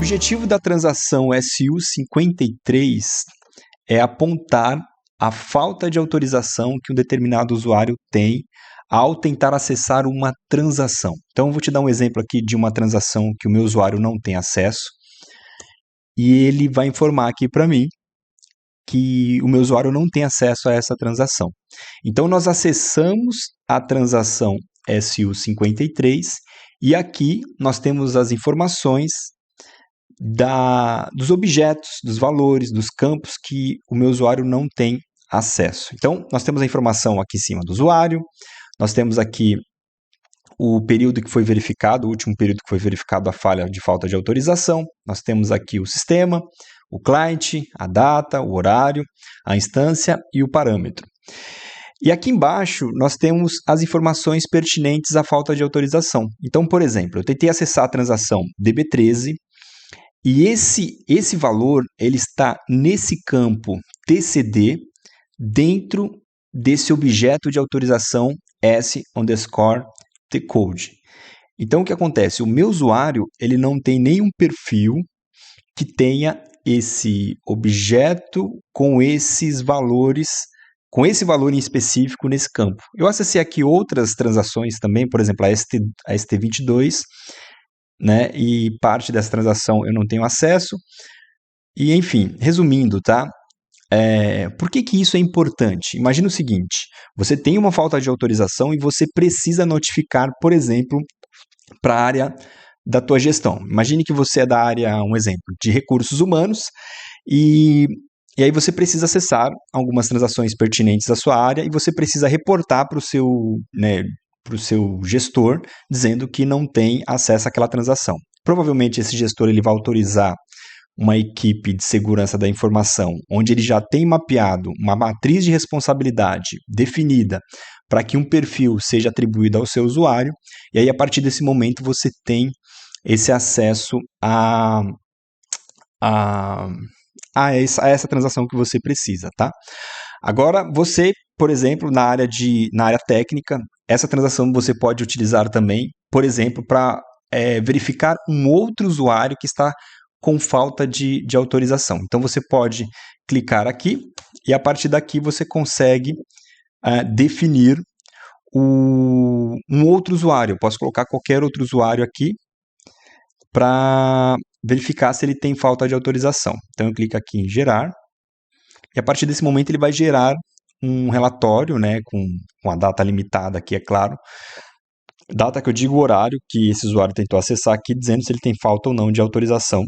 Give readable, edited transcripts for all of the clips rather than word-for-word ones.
objetivo da transação SU53 é apontar a falta de autorização que um determinado usuário tem ao tentar acessar uma transação. Então, eu vou te dar um exemplo aqui de uma transação que o meu usuário não tem acesso e ele vai informar aqui para mim que o meu usuário não tem acesso a essa transação. Então, nós acessamos a transação SU53 e aqui nós temos as informações dos objetos, dos valores, dos campos que o meu usuário não tem acesso. Então, nós temos a informação aqui em cima do usuário, nós temos aqui o período que foi verificado, o último período que foi verificado a falha de falta de autorização, nós temos aqui o sistema, o cliente, a data, o horário, a instância e o parâmetro. E aqui embaixo nós temos as informações pertinentes à falta de autorização. Então, por exemplo, eu tentei acessar a transação DB13 e esse valor ele está nesse campo TCD dentro desse objeto de autorização S_tcode. Então, o que acontece? O meu usuário ele não tem nenhum perfil que tenha esse objeto com esses valores, com esse valor em específico nesse campo. Eu acessei aqui outras transações também, por exemplo, a ST22, né? E parte dessa transação eu não tenho acesso. E, enfim, resumindo, tá? Por que isso é importante? Imagina o seguinte, você tem uma falta de autorização e você precisa notificar, por exemplo, para a área da tua gestão. Imagine que você é da área, um exemplo, de recursos humanos e aí você precisa acessar algumas transações pertinentes à sua área e você precisa reportar para o seu, né, para o seu gestor, dizendo que não tem acesso àquela transação. Provavelmente esse gestor ele vai autorizar uma equipe de segurança da informação, onde ele já tem mapeado uma matriz de responsabilidade definida para que um perfil seja atribuído ao seu usuário, e aí a partir desse momento você tem esse acesso a essa transação que você precisa, tá? Agora, você, por exemplo, na área técnica, essa transação você pode utilizar também, por exemplo, para verificar um outro usuário que está com falta de autorização. Então, você pode clicar aqui e a partir daqui você consegue definir um outro usuário. Eu posso colocar qualquer outro usuário aqui para verificar se ele tem falta de autorização. Então, eu clico aqui em gerar e a partir desse momento ele vai gerar um relatório, né, com a data limitada aqui, é claro. Data que eu digo o horário que esse usuário tentou acessar aqui, dizendo se ele tem falta ou não de autorização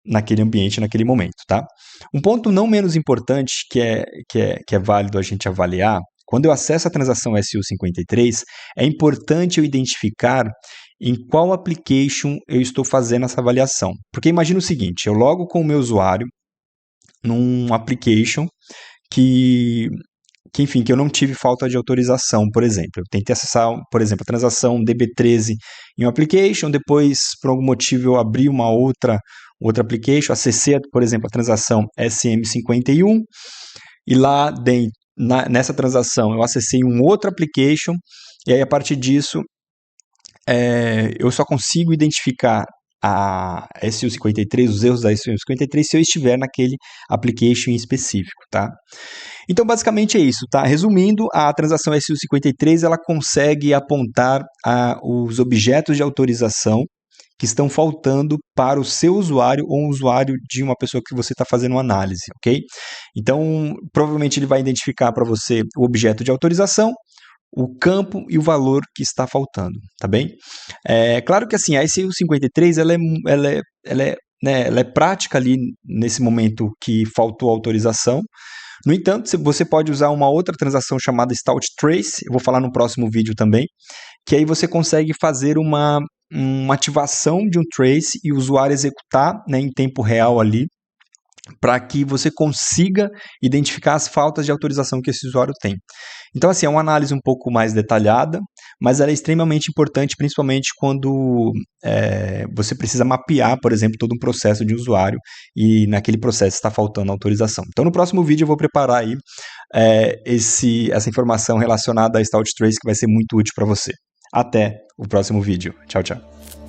naquele ambiente, naquele momento, tá? Um ponto não menos importante que é válido a gente avaliar, quando eu acesso a transação SU53, é importante eu identificar em qual application eu estou fazendo essa avaliação. Porque imagina o seguinte, eu logo com o meu usuário num application que eu não tive falta de autorização, por exemplo. Eu tentei acessar, por exemplo, a transação DB13 em um application, depois, por algum motivo, eu abri uma outra application, acessei, por exemplo, a transação SM51, e lá nessa transação eu acessei um outro application, e aí a partir disso eu só consigo identificar a SU53, os erros da SU53, se eu estiver naquele application em específico, tá? Então, basicamente é isso, tá? Resumindo, a transação SU53, ela consegue apontar os objetos de autorização que estão faltando para o seu usuário ou um usuário de uma pessoa que você está fazendo uma análise, ok? Então, provavelmente ele vai identificar para você o objeto de autorização, o campo e o valor que está faltando, tá bem? Claro que assim, a SU53 ela é prática ali nesse momento que faltou autorização. No entanto, você pode usar uma outra transação chamada Stout Trace, eu vou falar no próximo vídeo também, que aí você consegue fazer uma ativação de um trace e o usuário executar, né, em tempo real ali, para que você consiga identificar as faltas de autorização que esse usuário tem. Então, assim, é uma análise um pouco mais detalhada, mas ela é extremamente importante, principalmente quando você precisa mapear, por exemplo, todo um processo de usuário e naquele processo está faltando autorização. Então, no próximo vídeo eu vou preparar aí essa informação relacionada a Stout Trace que vai ser muito útil para você. Até o próximo vídeo. Tchau, tchau.